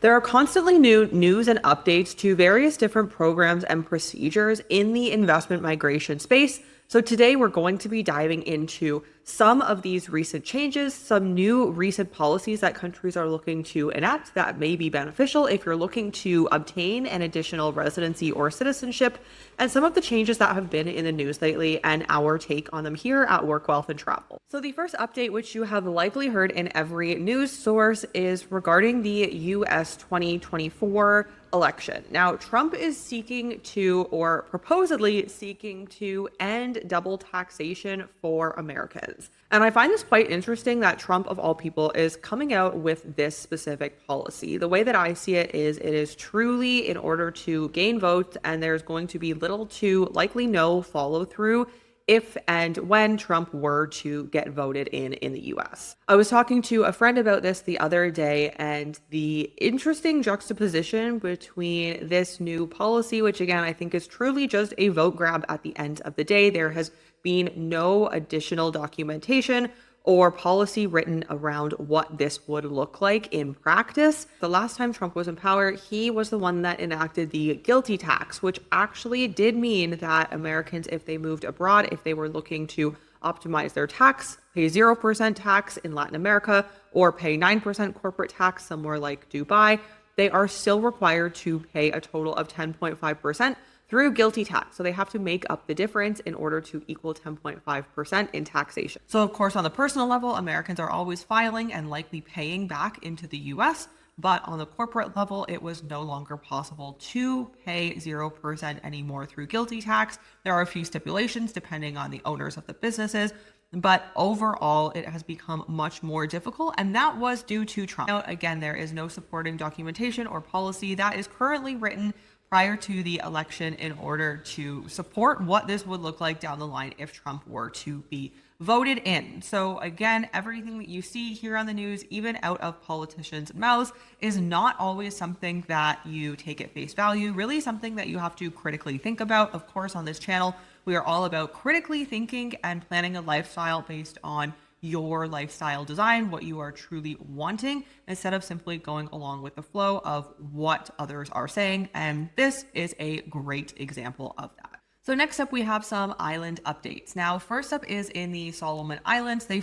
There are constantly new news and updates to various different programs and procedures in the investment migration space. So today we're going to be diving into some of these recent changes, some new recent policies that countries are looking to enact that may be beneficial if you're looking to obtain an additional residency or citizenship, and some of the changes that have been in the news lately and our take on them here at Work, Wealth, and Travel. So the first update, which you have likely heard in every news source, is regarding the US 2024 election. Now, Trump is seeking to, or proposedly seeking to, end double taxation for Americans. And I find this quite interesting that Trump, of all people, is coming out with this specific policy. The way that I see it is truly in order to gain votes, and there's going to be little to likely no follow through if and when Trump were to get voted in the US. I was talking to a friend about this the other day, and the interesting juxtaposition between this new policy, which again, I think is truly just a vote grab at the end of the day. There has been no additional documentation or policy written around what this would look like in practice. The last time Trump was in power, he was the one that enacted the GILTI tax, which actually did mean that Americans, if they moved abroad, if they were looking to optimize their tax, pay 0% tax in Latin America, or pay 9% corporate tax somewhere like Dubai, they are still required to pay a total of 10.5% through GILTI tax. So they have to make up the difference in order to equal 10.5% in taxation. So of course, on the personal level, Americans are always filing and likely paying back into the US, but on the corporate level, it was no longer possible to pay 0% anymore through GILTI tax. There are a few stipulations depending on the owners of the businesses, but overall, it has become much more difficult, and that was due to Trump. Now, again, there is no supporting documentation or policy that is currently written prior to the election in order to support what this would look like down the line if Trump were to be voted in. So again, everything that you see here on the news, even out of politicians' mouths, is not always something that you take at face value, really something that you have to critically think about. Of course, on this channel, we are all about critically thinking and planning a lifestyle based on your lifestyle design, what you are truly wanting, instead of simply going along with the flow of what others are saying. And this is a great example of that. So next up, we have some island updates. Now, first up is in the Solomon Islands. The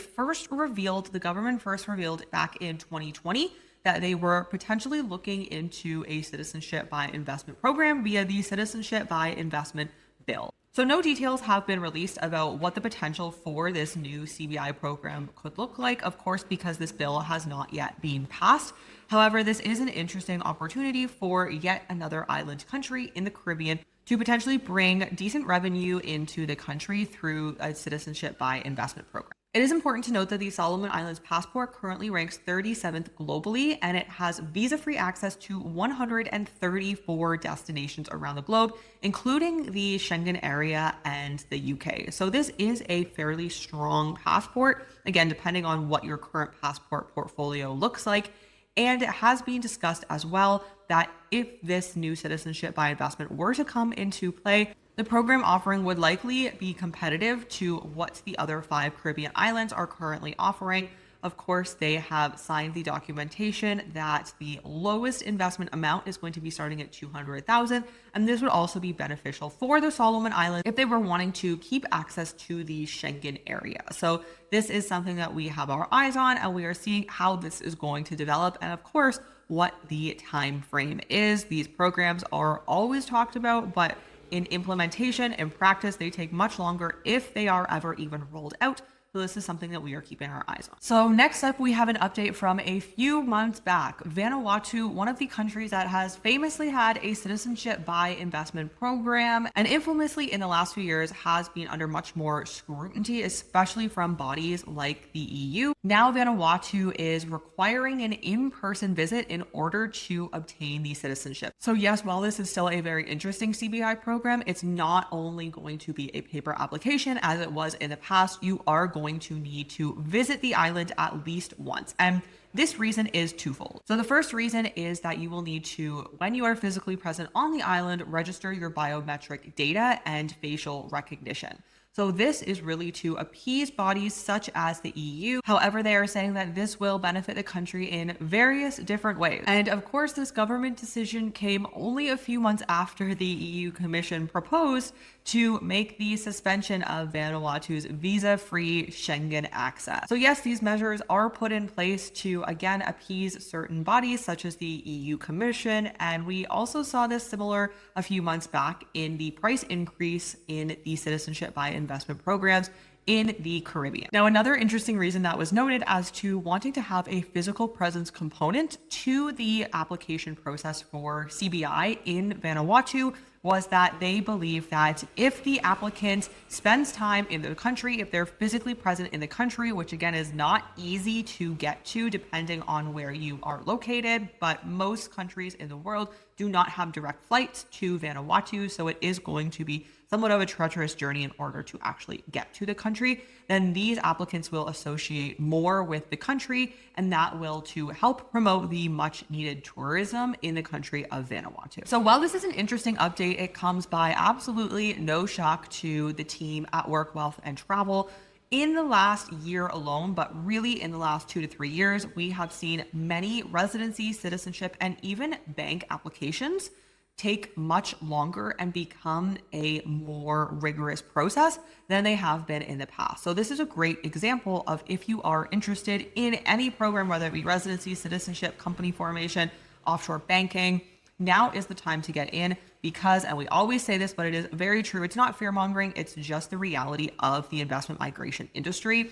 government first revealed back in 2020 that they were potentially looking into a citizenship by investment program via the Citizenship by Investment Bill. So no details have been released about what the potential for this new CBI program could look like, of course, because this bill has not yet been passed. However, this is an interesting opportunity for yet another island country in the Caribbean to potentially bring decent revenue into the country through a citizenship by investment program. It is important to note that the Solomon Islands passport currently ranks 37th globally, and it has visa-free access to 134 destinations around the globe, including the Schengen area and the UK. So this is a fairly strong passport, again, depending on what your current passport portfolio looks like. And it has been discussed as well that if this new citizenship by investment were to come into play, the program offering would likely be competitive to what the other 5 Caribbean islands are currently offering. Of course, they have signed the documentation that the lowest investment amount is going to be starting at $200,000, and this would also be beneficial for the Solomon Islands if they were wanting to keep access to the Schengen area. So this is something that we have our eyes on, and we are seeing how this is going to develop, and of course, what the time frame is. These programs are always talked about, but in implementation and practice, they take much longer if they are ever even rolled out. So this is something that we are keeping our eyes on. So next up, we have an update from a few months back. Vanuatu, one of the countries that has famously had a citizenship by investment program, and infamously in the last few years has been under much more scrutiny, especially from bodies like the EU. Now Vanuatu is requiring an in-person visit in order to obtain the citizenship. So yes, while this is still a very interesting CBI program, it's not only going to be a paper application as it was in the past. You are going to need to visit the island at least once. And this reason is twofold. So the first reason is that you will need to, when you are physically present on the island, register your biometric data and facial recognition. So this is really to appease bodies such as the EU. However, they are saying that this will benefit the country in various different ways. And of course, this government decision came only a few months after the EU Commission proposed to make the suspension of Vanuatu's visa-free Schengen access. So yes, these measures are put in place to, again, appease certain bodies such as the EU Commission. And we also saw this similar a few months back in the price increase in the citizenship by investment programs in the Caribbean. Now, another interesting reason that was noted as to wanting to have a physical presence component to the application process for CBI in Vanuatu was that they believe that if the applicant spends time in the country, if they're physically present in the country, which again is not easy to get to depending on where you are located, but most countries in the world do not have direct flights to Vanuatu, so it is going to be somewhat of a treacherous journey in order to actually get to the country, then these applicants will associate more with the country, and that will to help promote the much needed tourism in the country of Vanuatu. So while this is an interesting update, it comes by absolutely no shock to the team at Work, Wealth, and Travel. In the last year alone, but really in the last 2 to 3 years, we have seen many residency, citizenship, and even bank applications take much longer and become a more rigorous process than they have been in the past. So this is a great example of if you are interested in any program, whether it be residency, citizenship, company formation, offshore banking, now is the time to get in because, and we always say this, but it is very true. It's not fear mongering. It's just the reality of the investment migration industry.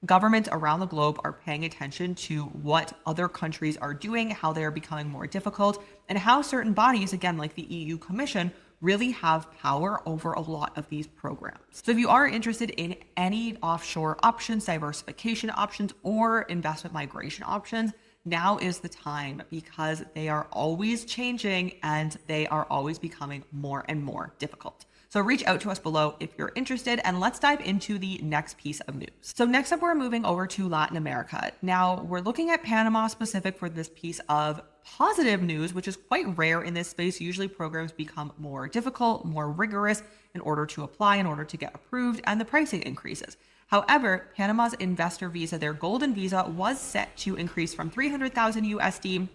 Governments around the globe are paying attention to what other countries are doing, how they are becoming more difficult, and how certain bodies, again, like the EU Commission, really have power over a lot of these programs. So if you are interested in any offshore options, diversification options, or investment migration options, now is the time because they are always changing and they are always becoming more and more difficult. So reach out to us below if you're interested, and let's dive into the next piece of news. So next up, we're moving over to Latin America. Now we're looking at Panama specific for this piece of positive news, which is quite rare in this space. Usually programs become more difficult, more rigorous in order to apply, in order to get approved, and the pricing increases. However, Panama's investor visa, their golden visa, was set to increase from 300,000 USD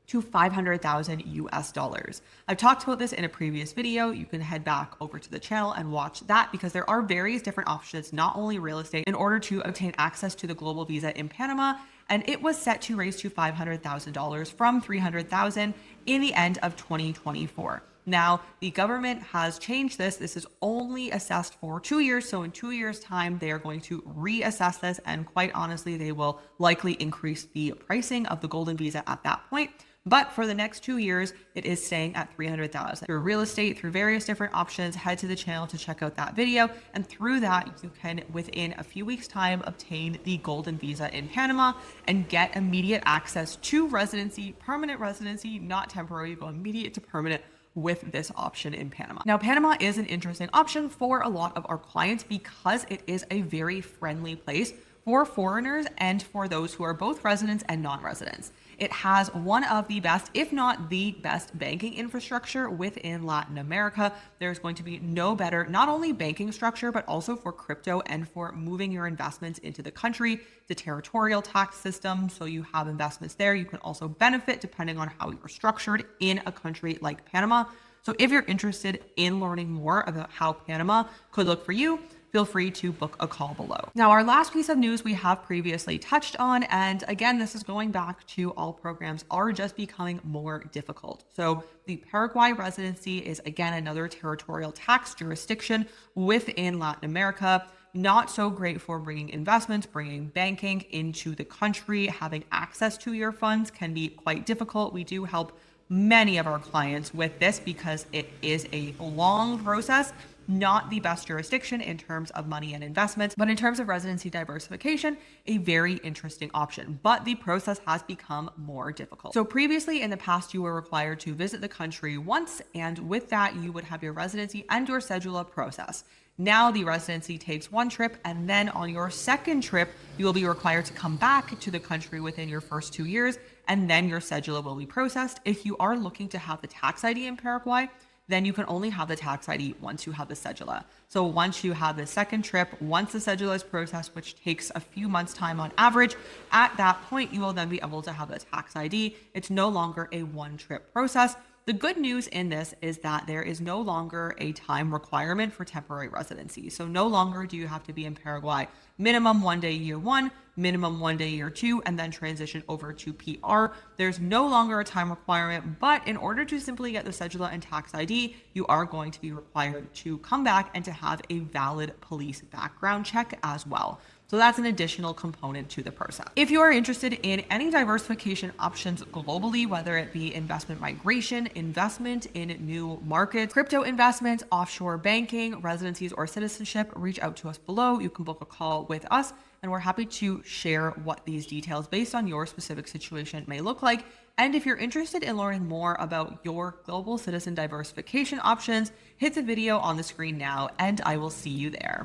to 500,000 US dollars. I've talked about this in a previous video. You can head back over to the channel and watch that because there are various different options, not only real estate, in order to obtain access to the global visa in Panama. And it was set to raise to $500,000 from 300,000 in the end of 2024. Now, the government has changed this. This is only assessed for 2 years. So in 2 years' time, they are going to reassess this. And quite honestly, they will likely increase the pricing of the golden visa at that point. But for the next 2 years, it is staying at 300,000. Through real estate, through various different options, head to the channel to check out that video. And through that, you can, within a few weeks' time, obtain the golden visa in Panama and get immediate access to residency, permanent residency, not temporary. You go immediate to permanent with this option in Panama. Now, Panama is an interesting option for a lot of our clients because it is a very friendly place for foreigners and for those who are both residents and non-residents. It has one of the best, if not the best, banking infrastructure within Latin America. There's going to be no better, not only banking structure, but also for crypto and for moving your investments into the country, the territorial tax system. So you have investments there. You can also benefit depending on how you're structured in a country like Panama. So if you're interested in learning more about how Panama could look for you, feel free to book a call below. Now, our last piece of news we have previously touched on, and again, this is going back to all programs are just becoming more difficult. So the Paraguay residency is again another territorial tax jurisdiction within Latin America. Not so great for bringing investments, bringing banking into the country. Having access to your funds can be quite difficult. We do help many of our clients with this because it is a long process. Not the best jurisdiction in terms of money and investments, but in terms of residency diversification, a very interesting option. But the process has become more difficult. So previously in the past, you were required to visit the country once, and with that, you would have your residency and your cedula process. Now the residency takes one trip, and then on your second trip, you will be required to come back to the country within your first 2 years, and then your cedula will be processed. If you are looking to have the tax ID in Paraguay, then you can only have the tax ID once you have the cedula. So once you have the second trip, once the cedula is processed, which takes a few months' time on average, at that point, you will then be able to have the tax ID. It's no longer a one-trip process. The good news in this is that there is no longer a time requirement for temporary residency. So no longer do you have to be in Paraguay minimum 1 day year 1, minimum 1 day year 2, and then transition over to PR. There's no longer a time requirement, but in order to simply get the cedula and tax ID, you are going to be required to come back and to have a valid police background check as well. So that's an additional component to the process. If you are interested in any diversification options globally, whether it be investment migration, investment in new markets, crypto investments, offshore banking, residencies, or citizenship, reach out to us below. You can book a call with us, and we're happy to share what these details based on your specific situation may look like. And if you're interested in learning more about your global citizen diversification options, hit the video on the screen now, and I will see you there.